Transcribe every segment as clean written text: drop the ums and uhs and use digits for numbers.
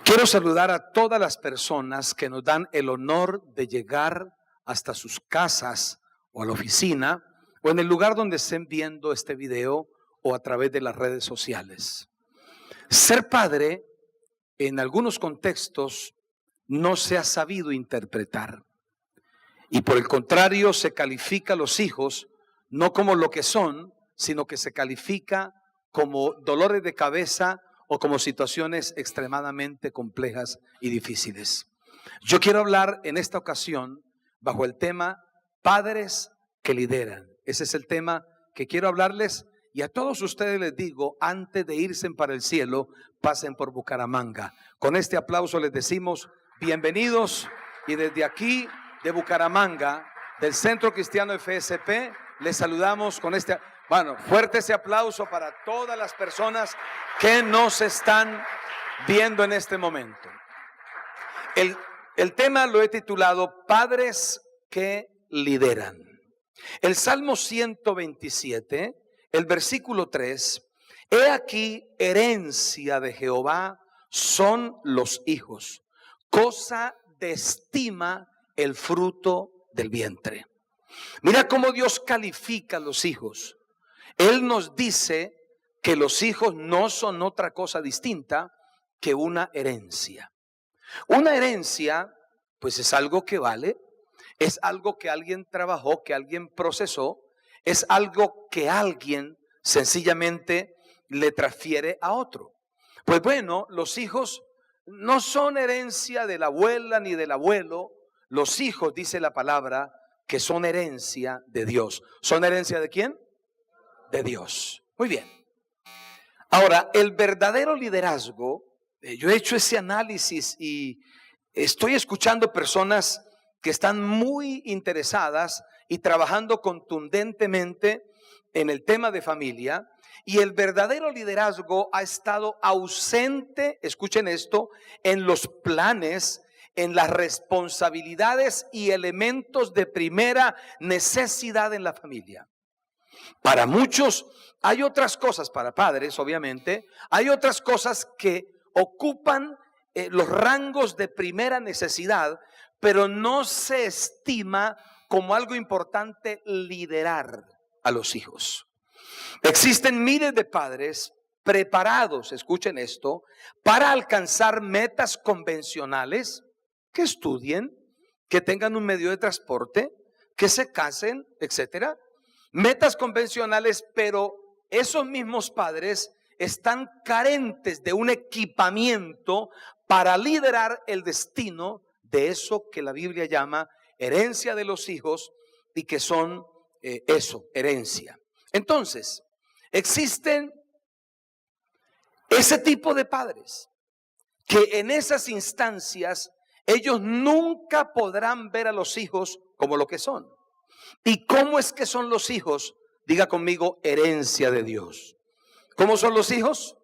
Quiero saludar a todas las personas que nos dan el honor de llegar hasta sus casas o a la oficina o en el lugar donde estén viendo este video o a través de las redes sociales. Ser padre en algunos contextos no se ha sabido interpretar y por el contrario se califica a los hijos no como lo que son, sino que se califica como dolores de cabeza o como situaciones extremadamente complejas y difíciles. Yo quiero hablar en esta ocasión bajo el tema padres que lideran. Ese es el tema que quiero hablarles y a todos ustedes les digo, antes de irse para el cielo, pasen por Bucaramanga. Con este aplauso les decimos bienvenidos y desde aquí de Bucaramanga, del Centro Cristiano FSP, les saludamos con este... Bueno, fuerte ese aplauso para todas las personas que nos están viendo en este momento. El tema lo he titulado Padres que lideran. El Salmo 127, el versículo 3, he aquí herencia de Jehová son los hijos, cosa de estima el fruto del vientre. Mira cómo Dios califica a los hijos. Él nos dice que los hijos no son otra cosa distinta que una herencia. Una herencia, pues es algo que vale, es algo que alguien trabajó, que alguien procesó, es algo que alguien sencillamente le transfiere a otro. Pues bueno, los hijos no son herencia de la abuela ni del abuelo. Los hijos, dice la palabra, que son herencia de Dios. ¿Son herencia de quién? De Dios. Muy bien. Ahora, el verdadero liderazgo, yo he hecho ese análisis y estoy escuchando personas que están muy interesadas y trabajando contundentemente en el tema de familia, y el verdadero liderazgo ha estado ausente, escuchen esto, en los planes, en las responsabilidades y elementos de primera necesidad en la familia. Para muchos hay otras cosas, para padres obviamente, hay otras cosas que ocupan los rangos de primera necesidad, pero no se estima como algo importante liderar a los hijos. Existen miles de padres preparados, escuchen esto, para alcanzar metas convencionales, que estudien, que tengan un medio de transporte, que se casen, etcétera. Metas convencionales, pero esos mismos padres están carentes de un equipamiento para liderar el destino de eso que la Biblia llama herencia de los hijos y que son herencia. Entonces, existen ese tipo de padres que en esas instancias ellos nunca podrán ver a los hijos como lo que son. ¿Y cómo es que son los hijos? Diga conmigo, herencia de Dios. ¿Cómo son los hijos?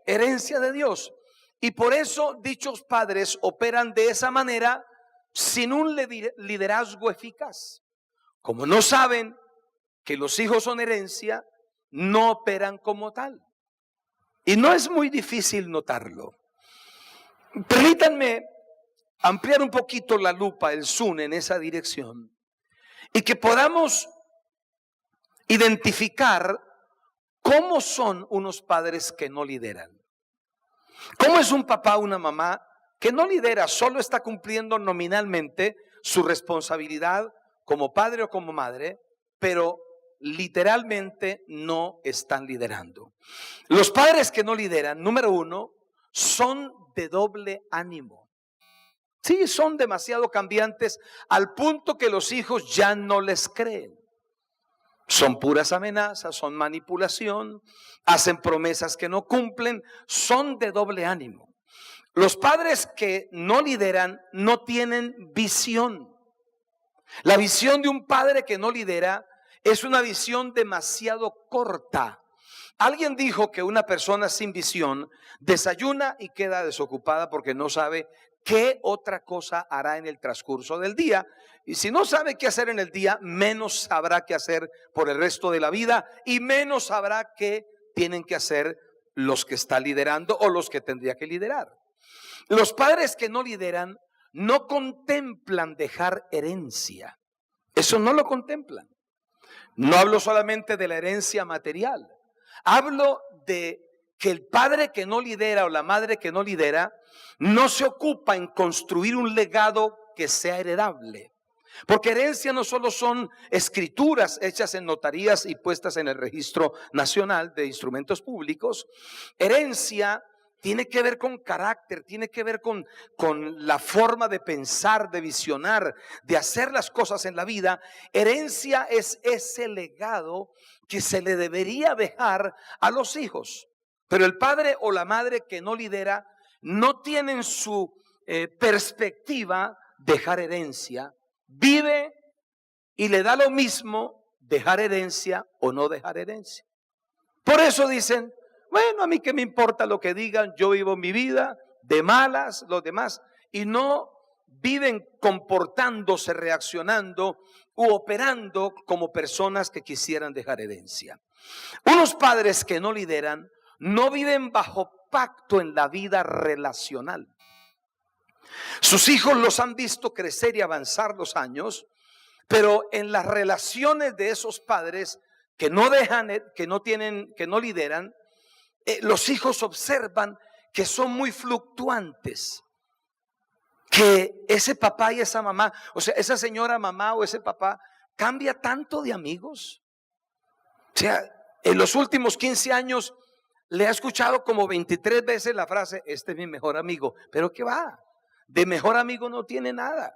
Herencia de Dios. Y por eso dichos padres operan de esa manera sin un liderazgo eficaz. Como no saben que los hijos son herencia, no operan como tal. Y no es muy difícil notarlo. Permítanme ampliar un poquito la lupa, el zoom en esa dirección, y que podamos identificar cómo son unos padres que no lideran. ¿Cómo es un papá o una mamá que no lidera, solo está cumpliendo nominalmente su responsabilidad como padre o como madre, pero literalmente no están liderando? Los padres que no lideran, número uno, son de doble ánimo. Sí, son demasiado cambiantes al punto que los hijos ya no les creen. Son puras amenazas, son manipulación, hacen promesas que no cumplen, son de doble ánimo. Los padres que no lideran no tienen visión. La visión de un padre que no lidera es una visión demasiado corta. Alguien dijo que una persona sin visión desayuna y queda desocupada porque no sabe ¿qué otra cosa hará en el transcurso del día? Y si no sabe qué hacer en el día, menos sabrá qué hacer por el resto de la vida y menos sabrá qué tienen que hacer los que está liderando o los que tendría que liderar. Los padres que no lideran no contemplan dejar herencia. Eso no lo contemplan. No hablo solamente de la herencia material. Hablo de que el padre que no lidera o la madre que no lidera no se ocupa en construir un legado que sea heredable. Porque herencia no solo son escrituras hechas en notarías y puestas en el registro nacional de instrumentos públicos. Herencia tiene que ver con carácter, tiene que ver con la forma de pensar, de visionar, de hacer las cosas en la vida. Herencia es ese legado que se le debería dejar a los hijos. Pero el padre o la madre que no lidera no tienen su perspectiva dejar herencia. Vive y le da lo mismo dejar herencia o no dejar herencia. Por eso dicen, bueno, a mí qué me importa lo que digan, yo vivo mi vida de malas, los demás, y no viven comportándose, reaccionando u operando como personas que quisieran dejar herencia. Unos padres que no lideran no viven bajo pacto en la vida relacional. Sus hijos los han visto crecer y avanzar los años, pero en las relaciones de esos padres que no dejan, que no lideran, los hijos observan que son muy fluctuantes, que ese papá y esa mamá, o sea, esa señora mamá o ese papá cambia tanto de amigos. O sea, en los últimos 15 años le ha escuchado como 23 veces la frase, este es mi mejor amigo, pero ¿qué va? De mejor amigo no tiene nada.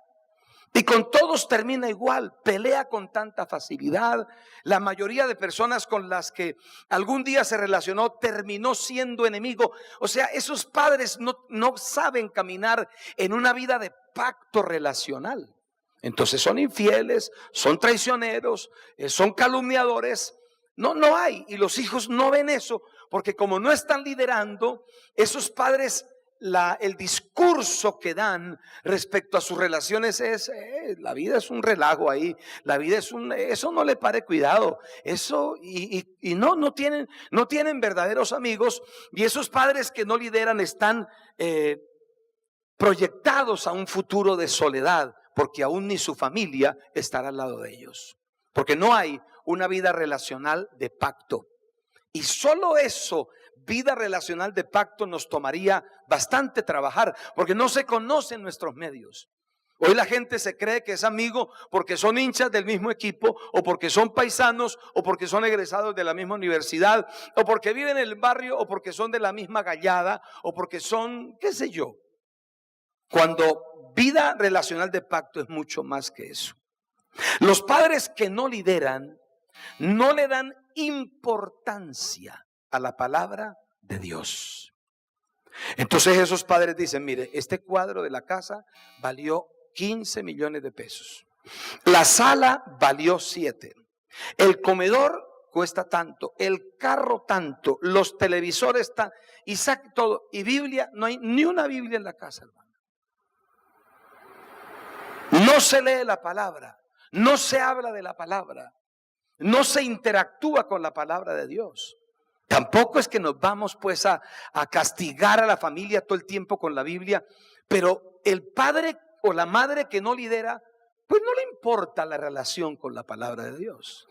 Y con todos termina igual, pelea con tanta facilidad. La mayoría de personas con las que algún día se relacionó terminó siendo enemigo. O sea, esos padres no saben caminar en una vida de pacto relacional. Entonces son infieles, son traicioneros, son calumniadores. No hay. Y los hijos no ven eso, porque como no están liderando, esos padres, el discurso que dan respecto a sus relaciones es la vida es un relajo ahí, la vida es eso no le pare cuidado, eso y no tienen verdaderos amigos. Y esos padres que no lideran están proyectados a un futuro de soledad, porque aún ni su familia estará al lado de ellos, porque no hay una vida relacional de pacto. Y solo eso, vida relacional de pacto, nos tomaría bastante trabajar, porque no se conocen nuestros medios. Hoy la gente se cree que es amigo porque son hinchas del mismo equipo, o porque son paisanos, o porque son egresados de la misma universidad, o porque viven en el barrio, o porque son de la misma gallada, o porque son, qué sé yo. Cuando vida relacional de pacto es mucho más que eso. Los padres que no lideran no le dan importancia a la palabra de Dios. Entonces esos padres dicen, mire, este cuadro de la casa valió 15 millones de pesos. La sala valió 7. El comedor cuesta tanto, el carro tanto, los televisores tanto, y saque todo. Y Biblia, no hay ni una Biblia en la casa, hermano. No se lee la palabra, no se habla de la palabra, no se interactúa con la palabra de Dios. Tampoco es que nos vamos pues a castigar a la familia todo el tiempo con la Biblia, pero el padre o la madre que no lidera, pues no le importa la relación con la palabra de Dios.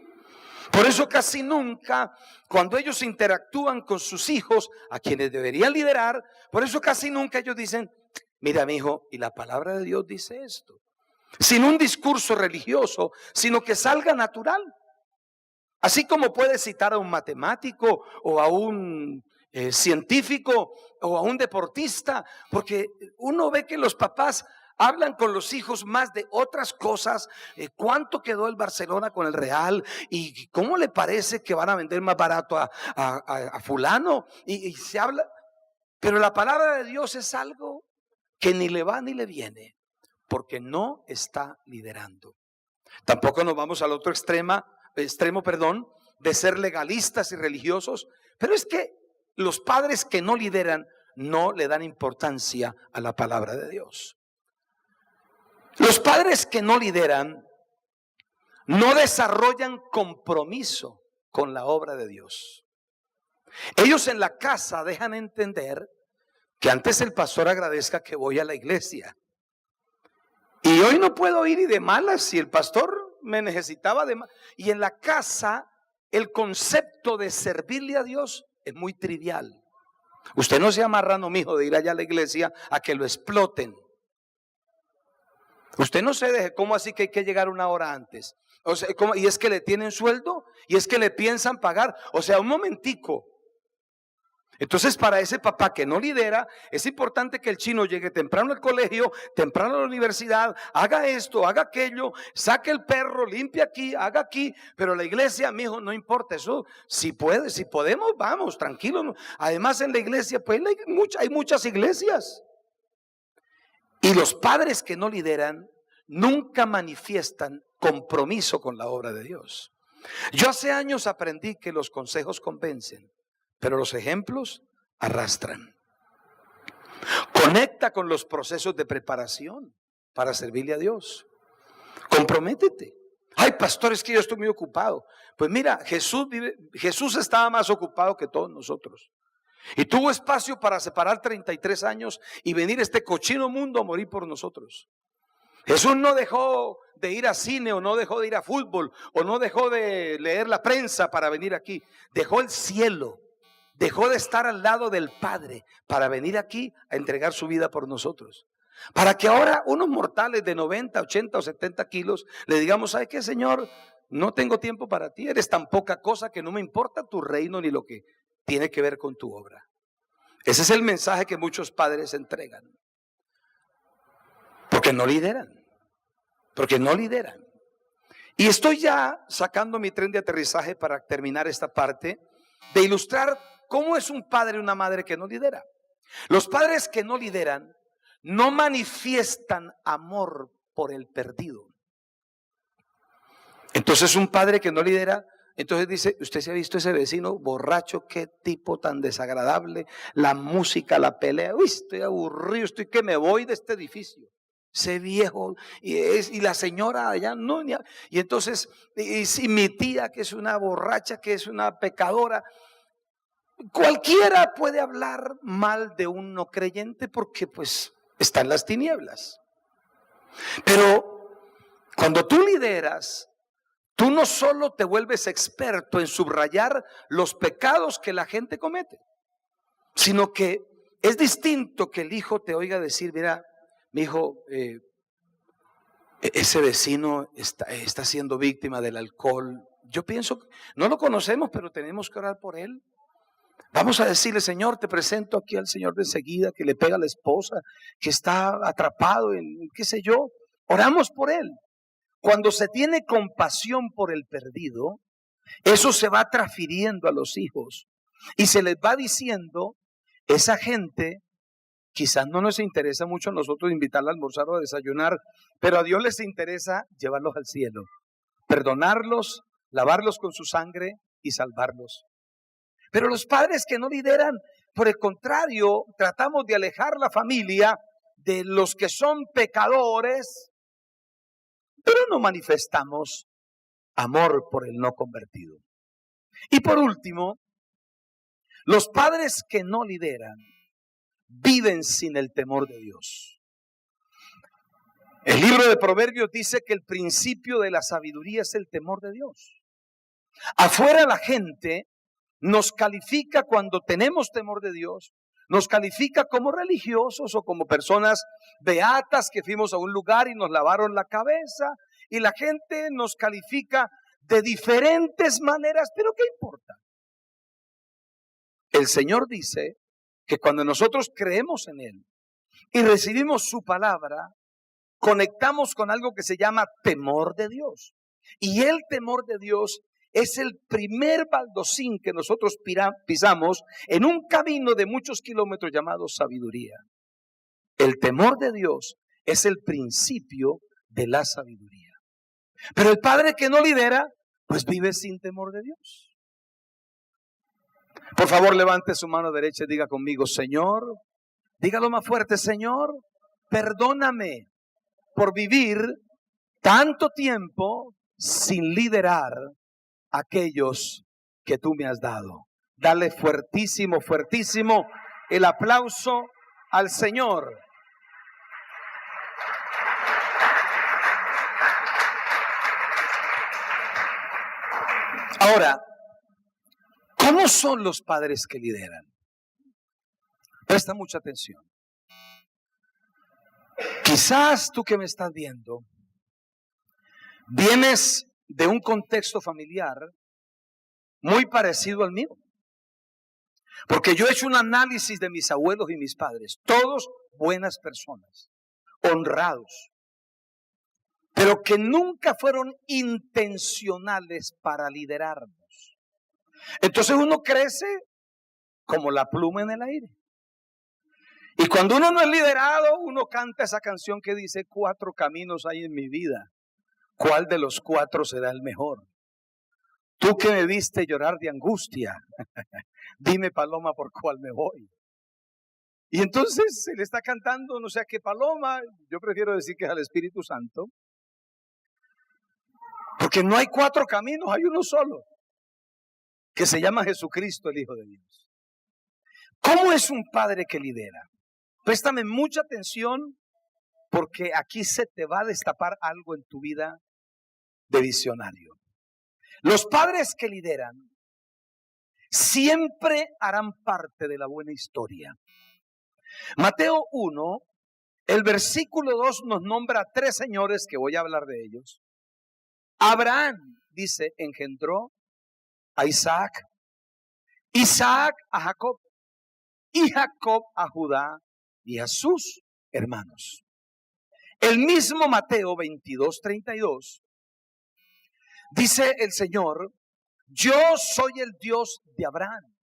Por eso casi nunca, cuando ellos interactúan con sus hijos, a quienes deberían liderar, por eso casi nunca ellos dicen, mira mi hijo, y la palabra de Dios dice esto, sin un discurso religioso, sino que salga natural. Así como puede citar a un matemático o a un científico o a un deportista, porque uno ve que los papás hablan con los hijos más de otras cosas, cuánto quedó el Barcelona con el Real y cómo le parece que van a vender más barato a fulano, y se habla, pero la palabra de Dios es algo que ni le va ni le viene, porque no está liderando. Tampoco nos vamos al otro extremo, de ser legalistas y religiosos, pero es que los padres que no lideran no le dan importancia a la palabra de Dios. Los padres que no lideran no desarrollan compromiso con la obra de Dios. Ellos en la casa dejan entender que antes el pastor agradezca que voy a la iglesia. Y hoy no puedo ir y de malas si el pastor me necesitaba de malas. Y en la casa el concepto de servirle a Dios es muy trivial. Usted no sea marrano, mijo, de ir allá a la iglesia a que lo exploten. Usted no se deje, ¿cómo así que hay que llegar una hora antes? O sea, ¿cómo? ¿Y es que le tienen sueldo? ¿Y es que le piensan pagar? O sea, un momentico. Entonces, para ese papá que no lidera, es importante que el chino llegue temprano al colegio, temprano a la universidad, haga esto, haga aquello, saque el perro, limpie aquí, haga aquí. Pero la iglesia, mijo, no importa eso. Si puede, si podemos, vamos, tranquilo. Además, en la iglesia, pues hay muchas iglesias. Y los padres que no lideran nunca manifiestan compromiso con la obra de Dios. Yo hace años aprendí que los consejos convencen, pero los ejemplos arrastran. Conecta con los procesos de preparación para servirle a Dios. Comprométete. Ay, pastor, es que yo estoy muy ocupado. Pues mira, Jesús estaba más ocupado que todos nosotros. Y tuvo espacio para separar 33 años y venir a este cochino mundo a morir por nosotros. Jesús no dejó de ir a cine, o no dejó de ir a fútbol, o no dejó de leer la prensa para venir aquí. Dejó el cielo, dejó de estar al lado del Padre para venir aquí a entregar su vida por nosotros. Para que ahora unos mortales de 90, 80 o 70 kilos le digamos: ¿sabe qué, Señor? No tengo tiempo para ti, eres tan poca cosa que no me importa tu reino ni lo que tiene que ver con tu obra. Ese es el mensaje que muchos padres entregan. Porque no lideran. Porque no lideran. Y estoy ya sacando mi tren de aterrizaje para terminar esta parte, de ilustrar cómo es un padre y una madre que no lidera. Los padres que no lideran no manifiestan amor por el perdido. Entonces un padre que no lidera, entonces dice: usted se ha visto ese vecino borracho, qué tipo tan desagradable, la música, la pelea, uy, estoy aburrido, estoy que me voy de este edificio. Ese viejo, y la señora allá, no, y entonces, y mi tía que es una borracha, que es una pecadora. Cualquiera puede hablar mal de un no creyente porque pues está en las tinieblas. Pero cuando tú lideras, tú no solo te vuelves experto en subrayar los pecados que la gente comete, sino que es distinto que el hijo te oiga decir: mira, mi hijo, ese vecino está siendo víctima del alcohol. Yo pienso, no lo conocemos, pero tenemos que orar por él. Vamos a decirle: Señor, te presento aquí al señor de enseguida, que le pega a la esposa, que está atrapado en qué sé yo. Oramos por él. Cuando se tiene compasión por el perdido, eso se va transfiriendo a los hijos y se les va diciendo: esa gente quizás no nos interesa mucho a nosotros invitarla a almorzar o a desayunar, pero a Dios les interesa llevarlos al cielo, perdonarlos, lavarlos con su sangre y salvarlos. Pero los padres que no lideran, por el contrario, tratamos de alejar la familia de los que son pecadores, pero no manifestamos amor por el no convertido. Y por último, los padres que no lideran viven sin el temor de Dios. El libro de Proverbios dice que el principio de la sabiduría es el temor de Dios. Afuera la gente nos califica, cuando tenemos temor de Dios, nos califica como religiosos o como personas beatas que fuimos a un lugar y nos lavaron la cabeza, y la gente nos califica de diferentes maneras, pero ¿qué importa? El Señor dice que cuando nosotros creemos en Él y recibimos su palabra, conectamos con algo que se llama temor de Dios. Y el temor de Dios es el primer baldosín que nosotros pisamos en un camino de muchos kilómetros llamado sabiduría. El temor de Dios es el principio de la sabiduría. Pero el padre que no lidera, pues vive sin temor de Dios. Por favor, levante su mano derecha y diga conmigo: Señor, dígalo más fuerte: Señor, perdóname por vivir tanto tiempo sin liderar a aquellos que tú me has dado. Dale fuertísimo, fuertísimo el aplauso al Señor. Ahora, ¿cómo son los padres que lideran? Presta mucha atención. Quizás tú que me estás viendo, vienes de un contexto familiar muy parecido al mío. Porque yo he hecho un análisis de mis abuelos y mis padres, todos buenas personas, honrados, pero que nunca fueron intencionales para liderarnos. Entonces uno crece como la pluma en el aire. Y cuando uno no es liderado, uno canta esa canción que dice: 4 caminos hay en mi vida, ¿cuál de los 4 será el mejor? Tú que me viste llorar de angustia, dime, paloma, por cuál me voy. Y entonces se le está cantando, no sé a qué paloma, yo prefiero decir que es al Espíritu Santo, porque no hay 4 caminos, hay uno solo, que se llama Jesucristo, el Hijo de Dios. ¿Cómo es un padre que lidera? Préstame mucha atención, porque aquí se te va a destapar algo en tu vida de visionario. Los padres que lideran siempre harán parte de la buena historia. Mateo 1, el versículo 2 nos nombra a 3 señores que voy a hablar de ellos. Abraham, dice, engendró a Isaac, Isaac a Jacob, y Jacob a Judá y a sus hermanos. El mismo Mateo 22:32 dice el Señor: yo soy el Dios de Abraham,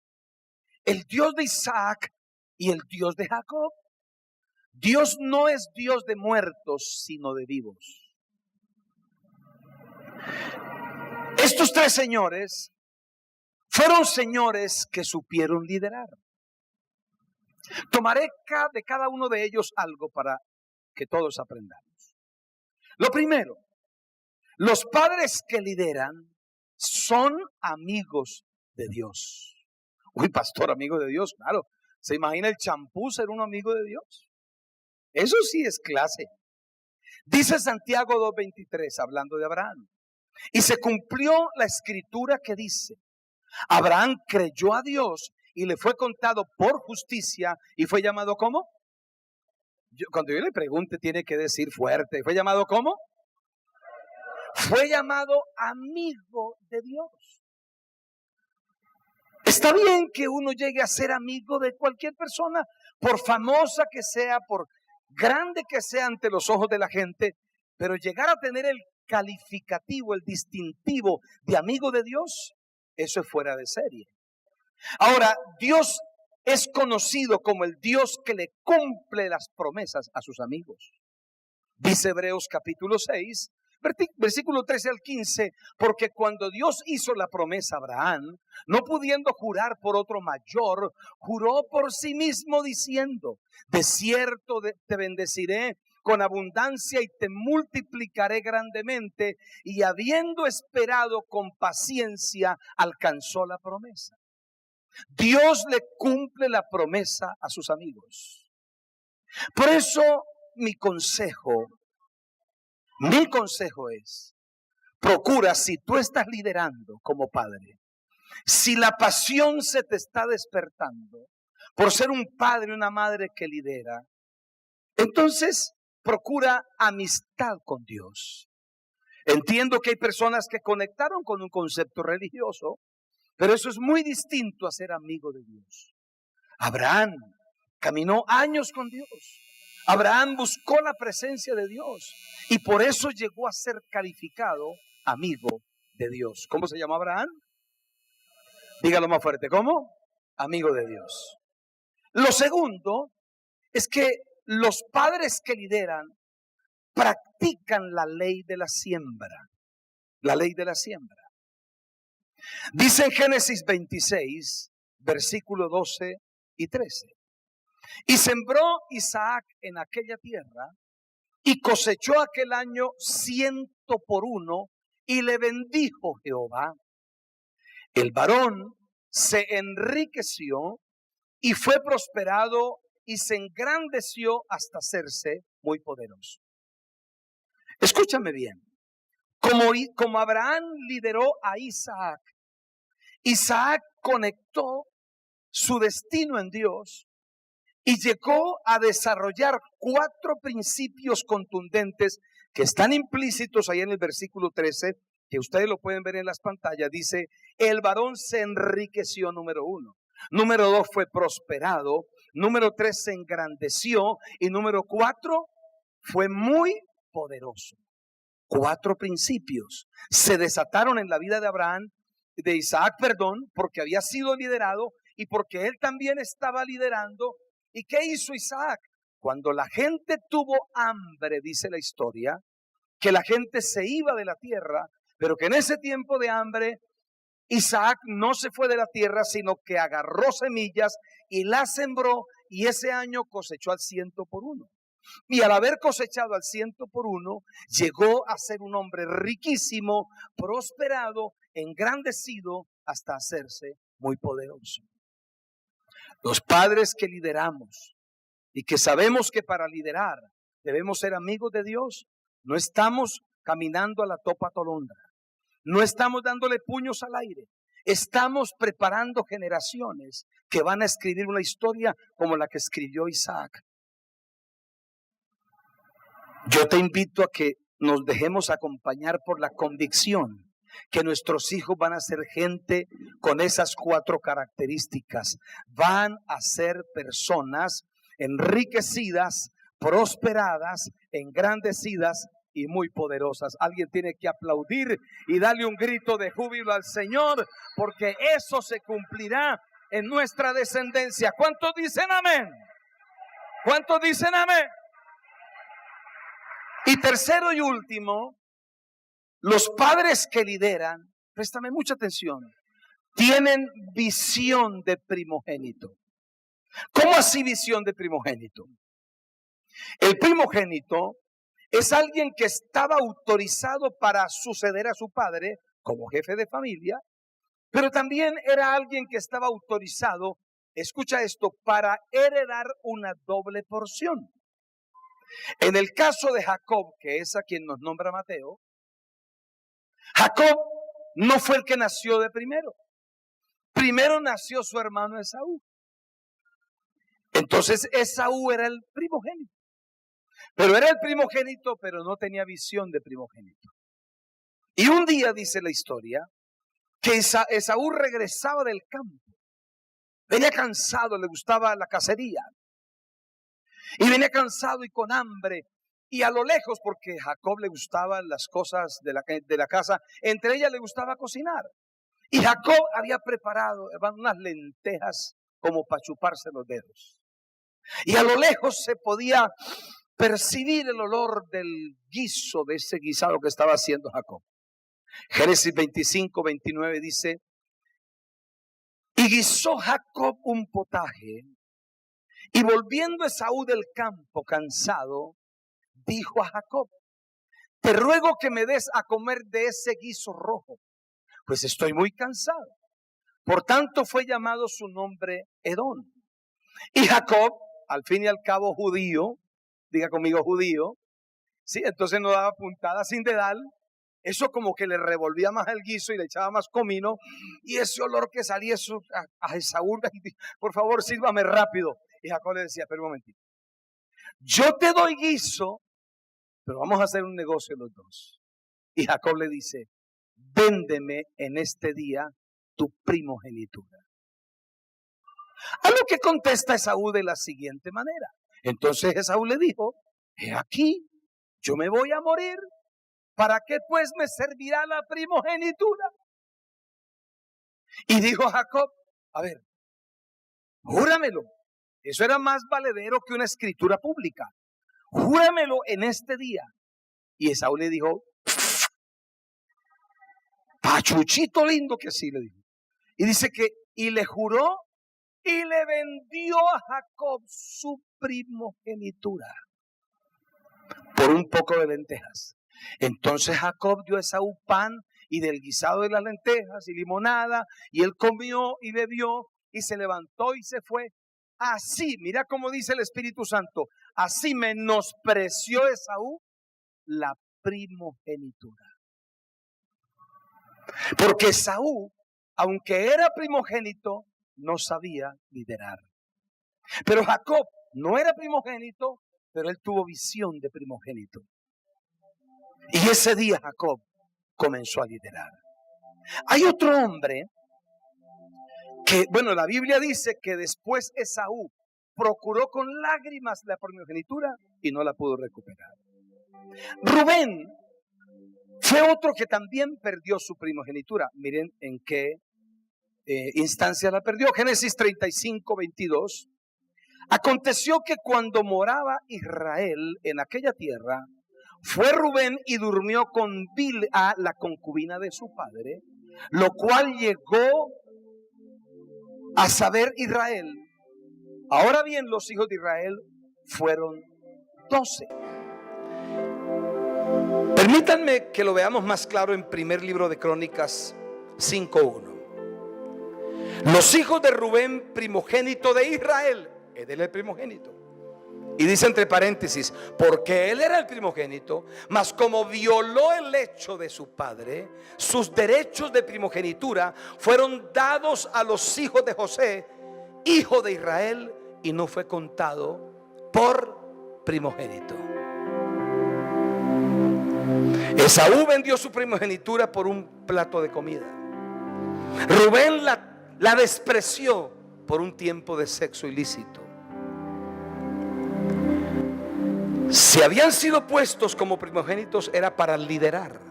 el Dios de Isaac y el Dios de Jacob. Dios no es Dios de muertos, sino de vivos. Estos 3 señores fueron señores que supieron liderar. Tomaré de cada uno de ellos algo para que todos aprendamos. Lo primero, los padres que lideran son amigos de Dios. Uy, pastor, amigo de Dios, claro. ¿Se imagina el champú ser un amigo de Dios? Eso sí es clase. Dice Santiago 2:23, hablando de Abraham: y se cumplió la escritura que dice: Abraham creyó a Dios y le fue contado por justicia y fue llamado ¿cómo? Cuando yo le pregunte tiene que decir fuerte. ¿Fue llamado cómo? Fue llamado amigo de Dios. Está bien que uno llegue a ser amigo de cualquier persona, por famosa que sea, por grande que sea ante los ojos de la gente, pero llegar a tener el calificativo, el distintivo de amigo de Dios, eso es fuera de serie. Ahora, Dios es conocido como el Dios que le cumple las promesas a sus amigos. Dice Hebreos capítulo 6, versículo 13 al 15, porque cuando Dios hizo la promesa a Abraham, no pudiendo jurar por otro mayor, juró por sí mismo diciendo: de cierto te bendeciré con abundancia y te multiplicaré grandemente. Y habiendo esperado con paciencia, alcanzó la promesa. Dios le cumple la promesa a sus amigos. Por eso mi consejo es: procura, si tú estás liderando como padre, si la pasión se te está despertando por ser un padre o una madre que lidera, entonces procura amistad con Dios. Entiendo que hay personas que conectaron con un concepto religioso, pero eso es muy distinto a ser amigo de Dios. Abraham caminó años con Dios. Abraham buscó la presencia de Dios y por eso llegó a ser calificado amigo de Dios. ¿Cómo se llama Abraham? Dígalo más fuerte. ¿Cómo? Amigo de Dios. Lo segundo es que los padres que lideran practican la ley de la siembra. La ley de la siembra. Dice en Génesis 26, versículo 12 y 13. Y sembró Isaac en aquella tierra y cosechó aquel año 100 por 1 y le bendijo Jehová. El varón se enriqueció y fue prosperado y se engrandeció hasta hacerse muy poderoso. Escúchame bien. Como Abraham lideró a Isaac, Isaac conectó su destino en Dios y llegó a desarrollar 4 principios contundentes que están implícitos ahí en el versículo 13, que ustedes lo pueden ver en las pantallas. Dice, el varón se enriqueció, número 1. Número 2, fue prosperado. Número 3, se engrandeció. Y número 4, fue muy poderoso. 4 principios se desataron en la vida de Isaac, porque había sido liderado y porque él también estaba liderando. ¿Y qué hizo Isaac? Cuando la gente tuvo hambre, dice la historia, que la gente se iba de la tierra, pero que en ese tiempo de hambre, Isaac no se fue de la tierra, sino que agarró semillas y las sembró, y ese año cosechó al 100 por 1. Y al haber cosechado al 100 por 1, llegó a ser un hombre riquísimo, prosperado, engrandecido, hasta hacerse muy poderoso. Los padres que lideramos y que sabemos que para liderar debemos ser amigos de Dios, no estamos caminando a la topa tolondra, no estamos dándole puños al aire, estamos preparando generaciones que van a escribir una historia como la que escribió Isaac. Yo te invito a que nos dejemos acompañar por la convicción que nuestros hijos van a ser gente con esas 4 características. Van a ser personas enriquecidas, prosperadas, engrandecidas y muy poderosas. Alguien tiene que aplaudir y darle un grito de júbilo al Señor, porque eso se cumplirá en nuestra descendencia. ¿Cuántos dicen amén? ¿Cuántos dicen amén? Y tercero y último, los padres que lideran, préstame mucha atención, tienen visión de primogénito. ¿Cómo así visión de primogénito? El primogénito es alguien que estaba autorizado para suceder a su padre como jefe de familia, pero también era alguien que estaba autorizado, escucha esto, para heredar una doble porción. En el caso de Jacob, que es a quien nos nombra Mateo, Jacob no fue el que nació de primero. Primero nació su hermano Esaú. Entonces Esaú era el primogénito. Pero era el primogénito, pero no tenía visión de primogénito. Y un día dice la historia que Esaú regresaba del campo. Venía cansado, le gustaba la cacería. Y venía cansado y con hambre. Y a lo lejos, porque a Jacob le gustaban las cosas de la casa, entre ellas le gustaba cocinar. Y Jacob había preparado unas lentejas como para chuparse los dedos. Y a lo lejos se podía percibir el olor del guiso, de ese guisado que estaba haciendo Jacob. Génesis 25, 29 dice, y guisó Jacob un potaje, y volviendo Esaú del campo cansado, dijo a Jacob, te ruego que me des a comer de ese guiso rojo, pues estoy muy cansado. Por tanto fue llamado su nombre Edom. Y Jacob, al fin y al cabo judío, diga conmigo judío, ¿sí? Entonces no daba puntada sin dedal. Eso como que le revolvía más el guiso y le echaba más comino. Y ese olor que salía eso a Esaú, por favor sírvame rápido. Y Jacob le decía, pero un momentito, yo te doy guiso, pero vamos a hacer un negocio los dos. Y Jacob le dice, véndeme en este día tu primogenitura. A lo que contesta Esaú de la siguiente manera. Entonces Esaú le dijo, he aquí, yo me voy a morir, ¿para qué pues me servirá la primogenitura? Y dijo Jacob, a ver, júramelo. Eso era más valedero que una escritura pública. Júramelo en este día. Y Esaú le dijo, pachuchito lindo que sí, le dijo. Y dice que, y le juró y le vendió a Jacob su primogenitura por un poco de lentejas. Entonces Jacob dio a Esaú pan y del guisado de las lentejas y limonada, y él comió y bebió y se levantó y se fue. Así, mira cómo dice el Espíritu Santo, así menospreció Esaú la primogenitura. Porque Esaú, aunque era primogénito, no sabía liderar. Pero Jacob no era primogénito, pero él tuvo visión de primogénito. Y ese día Jacob comenzó a liderar. Hay otro hombre que, bueno, la Biblia dice que después Esaú procuró con lágrimas la primogenitura y no la pudo recuperar. Rubén fue otro que también perdió su primogenitura. Miren en qué instancia la perdió. Génesis 35, 22. Aconteció que cuando moraba Israel en aquella tierra, fue Rubén y durmió con Bilha, la concubina de su padre, lo cual llegó a saber Israel. Ahora bien, los hijos de Israel fueron 12. Permítanme que lo veamos más claro en primer libro de Crónicas 5:1. Los hijos de Rubén, primogénito de Israel, él era el primogénito. Y dice entre paréntesis, porque él era el primogénito, mas como violó el hecho de su padre, sus derechos de primogenitura fueron dados a los hijos de José, hijo de Israel, y no fue contado por primogénito. Esaú vendió su primogenitura por un plato de comida. Rubén la despreció por un tiempo de sexo ilícito. Si habían sido puestos como primogénitos era para liderar,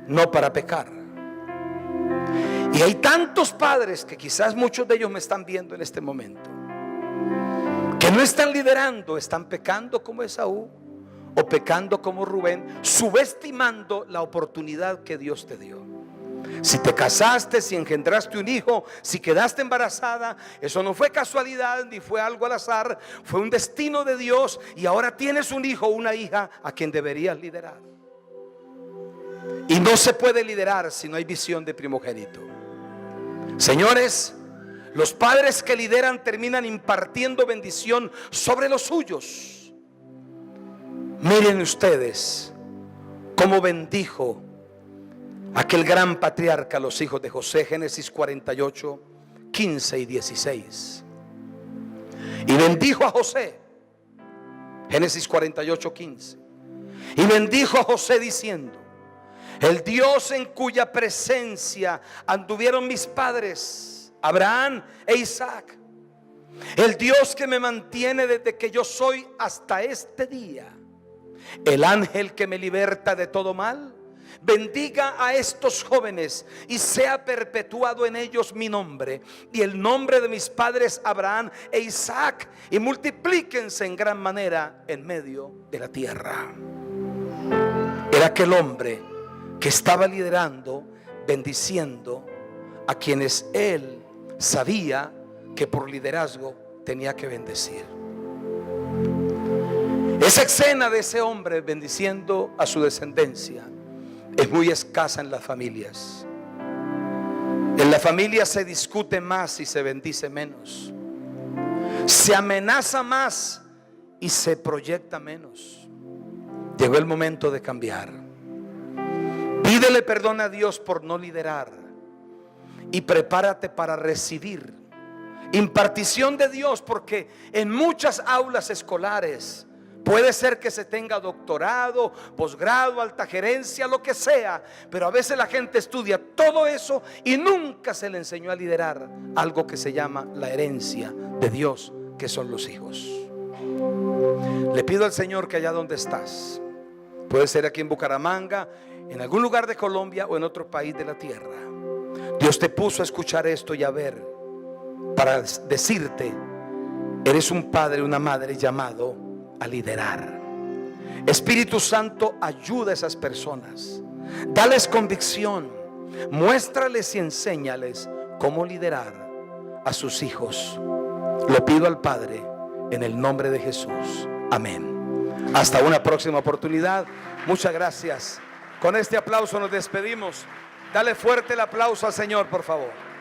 no para pecar. Y hay tantos padres que quizás muchos de ellos me están viendo en este momento, que no están liderando, están pecando como Esaú o pecando como Rubén, subestimando la oportunidad que Dios te dio. Si te casaste, si engendraste un hijo, si quedaste embarazada, eso no fue casualidad ni fue algo al azar, fue un destino de Dios, y ahora tienes un hijo o una hija a quien deberías liderar. Y no se puede liderar si no hay visión de primogénito. Señores, los padres que lideran terminan impartiendo bendición sobre los suyos. Miren ustedes cómo bendijo aquel gran patriarca los hijos de José. Génesis 48, 15 y 16. Y bendijo a José. Génesis 48, 15. Y bendijo a José diciendo: el Dios en cuya presencia anduvieron mis padres, Abraham e Isaac, el Dios que me mantiene desde que yo soy hasta este día, el ángel que me liberta de todo mal, bendiga a estos jóvenes y sea perpetuado en ellos mi nombre y el nombre de mis padres Abraham e Isaac, y multiplíquense en gran manera en medio de la tierra. Era aquel hombre que estaba liderando, bendiciendo a quienes él sabía que por liderazgo tenía que bendecir. Esa escena de ese hombre bendiciendo a su descendencia es muy escasa en las familias. En la familia se discute más y se bendice menos. Se amenaza más y se proyecta menos. Llegó el momento de cambiar. Pídele perdón a Dios por no liderar y prepárate para recibir impartición de Dios, porque en muchas aulas escolares puede ser que se tenga doctorado, posgrado, alta gerencia, lo que sea, pero a veces la gente estudia todo eso y nunca se le enseñó a liderar algo que se llama la herencia de Dios, que son los hijos. Le pido al Señor que allá donde estás, puede ser aquí en Bucaramanga, en algún lugar de Colombia o en otro país de la tierra, Dios te puso a escuchar esto y a ver, para decirte: eres un padre, una madre llamado a liderar. Espíritu Santo, ayuda a esas personas, dales convicción, muéstrales y enséñales cómo liderar a sus hijos. Lo pido al Padre en el nombre de Jesús. Amén. Hasta una próxima oportunidad. Muchas gracias. Con este aplauso nos despedimos. Dale fuerte el aplauso al Señor, por favor.